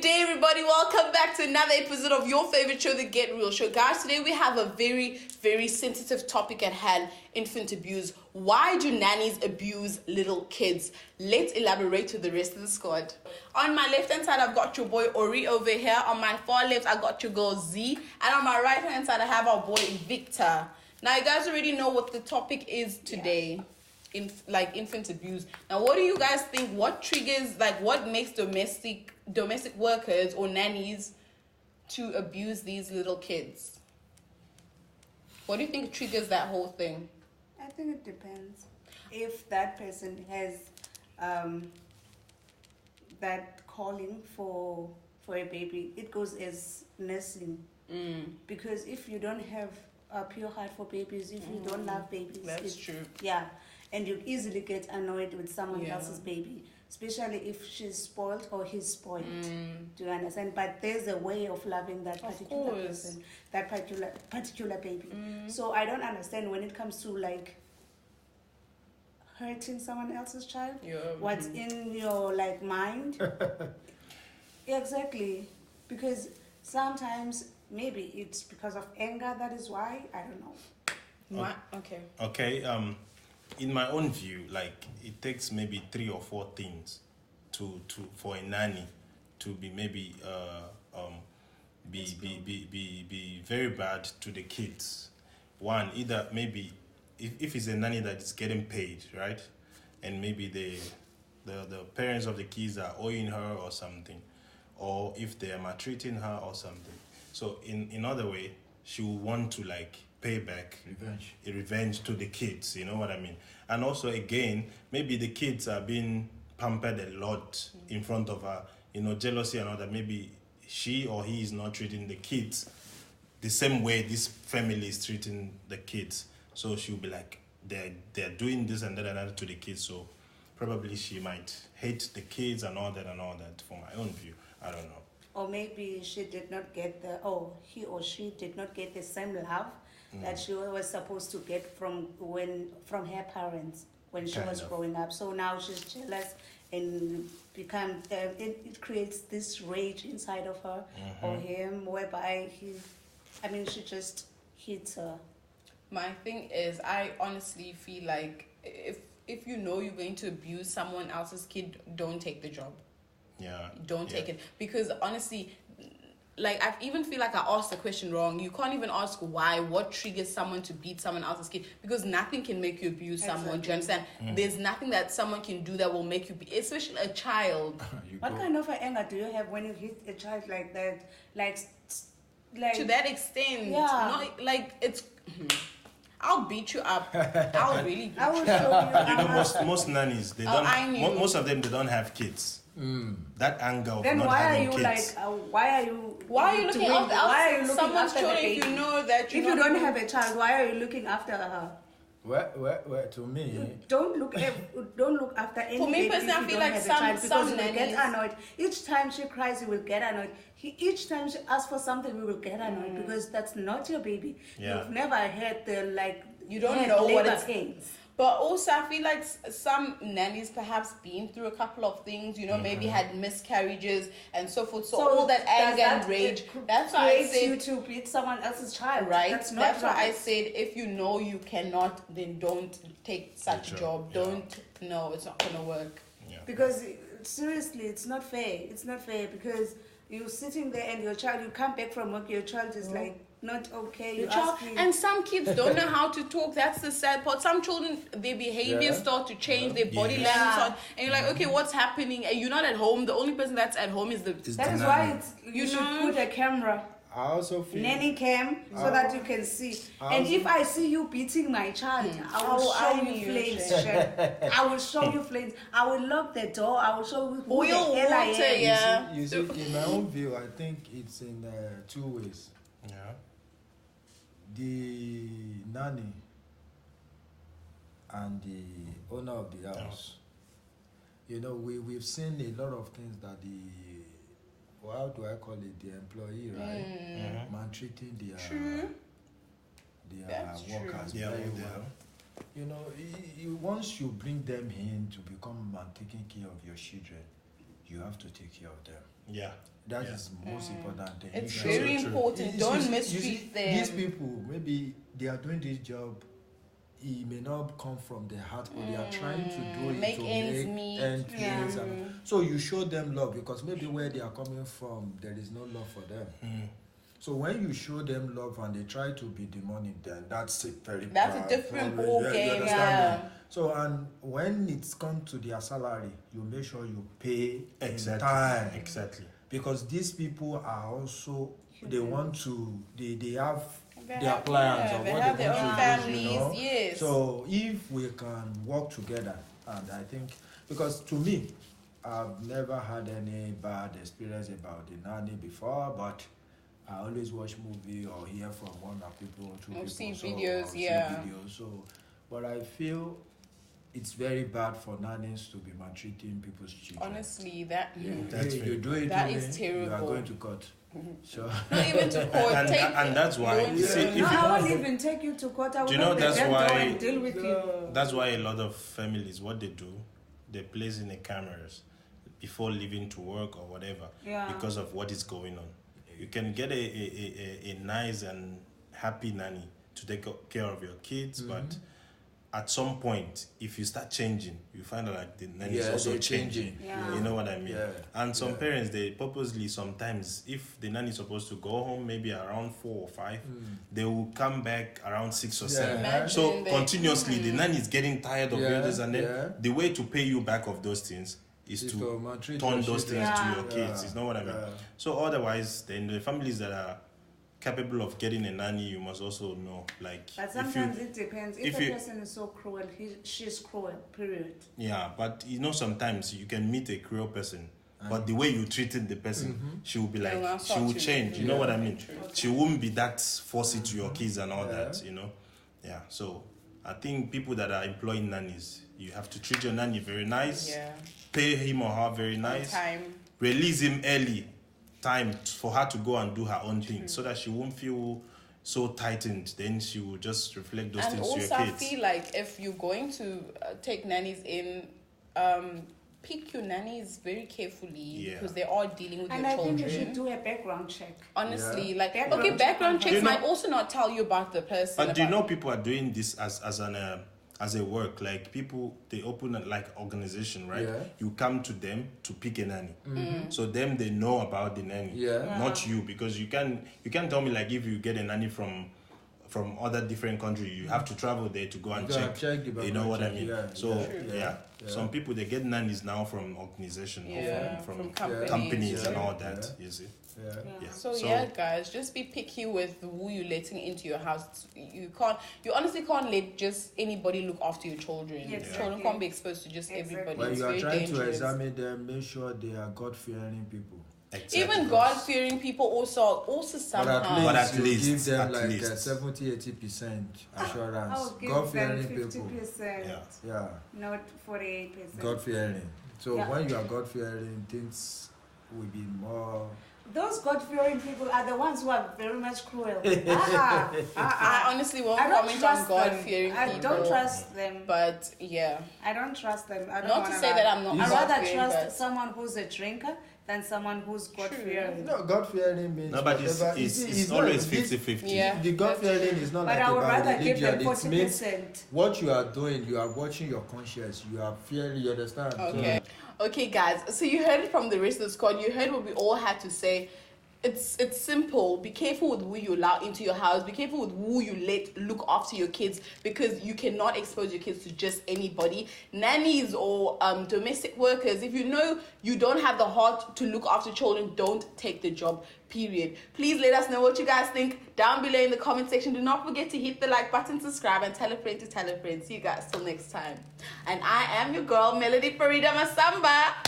Good day, everybody. Welcome back to another episode of your favorite show, the Get Real Show. Guys, today we have a very, very sensitive topic at hand, infant abuse. Why do nannies abuse little kids? Let's elaborate to the rest of the squad. On my left-hand side, I've got your boy Ori over here. On my far left, I got your girl Z. And on my right-hand side, I have our boy Victor. Now, you guys already know what the topic is today. Infant abuse. Now, what do you guys think? What triggers, what makes domestic workers or nannies to abuse these little kids? What do you think triggers that whole thing? I think it depends. If that person has that calling for a baby, it goes as nursing. Because if you don't have a pure heart for babies, if you don't love babies, that's true. Yeah, and you easily get annoyed with someone else's baby, especially if she's spoiled or he's spoiled. Do you understand? But there's a way of loving that particular person, that particular baby. So I don't understand when it comes to hurting someone else's child. What's in your mind? Exactly, because sometimes maybe it's because of anger. That is why. I don't know. Okay. In my own view, it takes maybe 3 or 4 things for a nanny to be maybe be very bad to the kids. One, either maybe if it's a nanny that is getting paid, right, and maybe the parents of the kids are owing her or something, or if they are maltreating her or something. So in other way, she will want to pay back revenge to the kids, you know what I mean? And also again, maybe the kids are being pampered a lot in front of her, jealousy and all that. Maybe she or he is not treating the kids the same way this family is treating the kids. So she'll be they're doing this and that to the kids. So probably she might hate the kids and all that from my own view. I don't know. Or maybe she did not get he or she did not get the same love that she was supposed to get from her parents when she was growing up. So now she's jealous and it creates this rage inside of her or him, whereby she just hits her. My thing is, I honestly feel like if you know you're going to abuse someone else's kid, don't take the job. Don't take it, because honestly, I even feel like I asked the question wrong. You can't even ask why, what triggers someone to beat someone else's kid, because nothing can make you abuse someone. Do you understand? There's nothing that someone can do that will make you beat, especially a child. What kind of anger do you have when you hit a child like that? To that extent, it's. I'll beat you up. I'll really beat you up. Most nannies, they don't. Most of them, they don't have kids. That anger of then not having kids. Why are you looking after someone's children if you know that if you don't have a child? Why are you looking after her? Well, to me, don't look after any. For me personally, I feel like some nannies get annoyed. Each time she cries, you will get annoyed. Each time she asks for something, we will get annoyed because that's not your baby. You've never had you don't know what it's. Pains. But also, I feel like some nannies perhaps been through a couple of things, maybe had miscarriages and so forth. So all that anger and rage, that's why I said you to beat someone else's child, right? That's why I said if you know you cannot, then don't take such a job. No, it's not gonna work. Because seriously, it's not fair. It's not fair because you're sitting there and your child, you come back from work, your child is not okay. And some kids don't know how to talk. That's the sad part. Some children, their behavior start to change, their body language start, and you're like, okay, what's happening? And you're not at home. The only person that's at home is the. That is why you should put a camera. I also feel nanny cam so that you can see. And if I see you beating my child, I will show you flames. I will show you flames. I will lock the door. I will show you who the hell I am. You see, in my own view, I think it's in 2 ways. The nanny and the owner of the house. We've seen a lot of things that how do I call it, the employee, right? Maltreating their workers very well. You know, once you bring them in to become taking care of your children, you have to take care of them. Yeah. That is most important thing. It's You very guys- important. You Don't see- mistreat them. These people, maybe they are doing this job. It may not come from their heart, but they are trying to do it Make to ends make meet. ends Yeah. meet. So you show them love because maybe where they are coming from, there is no love for them. So when you show them love and they try to be demonic, then that's a very That's a bad different problem. ball You game, understand yeah. me? So and when it's come to their salary, you make sure you pay Exactly. in time. Exactly. Because these people are also they want to they have They their have- plans yeah, of they what have they their want own to families, do, you know? yes. So if we can work together, and I think because to me, I've never had any bad experience about the nanny before, but I always watch movie or hear from one of people, two Or people, see so, videos, or see yeah. videos. So, but I feel it's very bad for nannies to be maltreating people's children. Honestly, that That's You very do it That to is me, you are terrible. going to court. So not even to court. And that's why you you see, won't- if No, you, I won't even take you to court. I will Do you know knock the that's back door why- and deal with you. that's why a lot of families, what they do, they place in the cameras before leaving to work or whatever, Yeah. because of what is going on. You can get a nice and happy nanny to take care of your kids, but at some point, if you start changing, you find out like the nanny is Yeah, also they're changing. Yeah. You know what I mean? Yeah. And some Yeah. parents, they purposely sometimes, if the nanny is supposed to go home maybe around 4 or 5, they will come back around 6 or 7. Imagine So they- continuously, the nanny is getting tired of Yeah, all this, and then yeah. the way to pay you back of those things is It's to to maltreat turn your those children. things Yeah. to your kids. Yeah. You know what I mean? Yeah. So otherwise, then the families that are capable of getting a nanny, you must also know, like, But if you, sometimes it depends. If, if a you- person is so cruel, she's cruel, period. yeah, but you know, sometimes you can meet a cruel person, but the way you treated the person, she will be They'll like, not she start will to- change. You know what I mean? She won't be that fussy to your kids and all Yeah. that, you know? Yeah, so I think people that are employing nannies, you have to treat your nanny very nice, Yeah. pay him or her very nice, Time. release him early, time for her to go and do her own thing, so that she won't feel so tightened. Then she will just reflect those And things to also, your I kids. feel like if you're going to take nannies in, pick your nannies very carefully Yeah. because they are dealing with And your I think children. you should do a background check. Honestly, Yeah. like Background okay, check background and checks You know- might also not tell you about the person. But do you about- know people are doing this as a work? Like people, they open a, like organization, right? Yeah. You come to them to pick a nanny. So them they know about the nanny. Yeah. Not you, because you can't tell me like if you get a nanny from other different country, you have to travel there to go and Go and check. check the You know what I background mean? check, yeah, So yeah, yeah. yeah. Some people they get nannies now from organization Yeah, or from from companies, companies and yeah. all that. You see? Yeah. Yeah. So yeah, guys, just be picky with who you're letting into your house. You honestly can't let just anybody look after your children. Yeah, Children exactly. can't be exposed to just Exactly. everybody. When It's you are very trying to dangerous. examine them, make sure they are God-fearing people. Exactly. Even God-fearing people also But at somehow. But least at you least, give them at like least. 70-80% assurance. I'll give God-fearing them people. 50%, Yeah. Yeah, not 48%. God-fearing. So Yeah. when you are God-fearing, things will be more. Those God-fearing people are the ones who are very much cruel. I honestly won't I don't comment on trust God-fearing them. people. I don't trust them. But yeah, I don't trust them. I don't Not to wanna say lie. that I'm not I'd rather God-fearing, trust but- someone who's a drinker than someone who's God-fearing. No, God-fearing means. No, but it's, whatever- it's, you it's, see, not- always this- 50-50. Yeah. The God-fearing is not But like I would about rather give them religion. It means 40%. what you are doing, you are watching your conscience. You are fearing. You understand? okay. Okay, guys. So you heard it from the rest of the squad. You heard what we all had to say. It's simple. Be careful with who you allow into your house. Be careful with who you let look after your kids, because you cannot expose your kids to just anybody. Nannies or domestic workers, if you know you don't have the heart to look after children, don't take the job, period. Please let us know what you guys think down below in the comment section. Do not forget to hit the like button, subscribe, and tell a friend to tell a friend. See you guys till next time. And I am your girl, Melody Farida Masamba.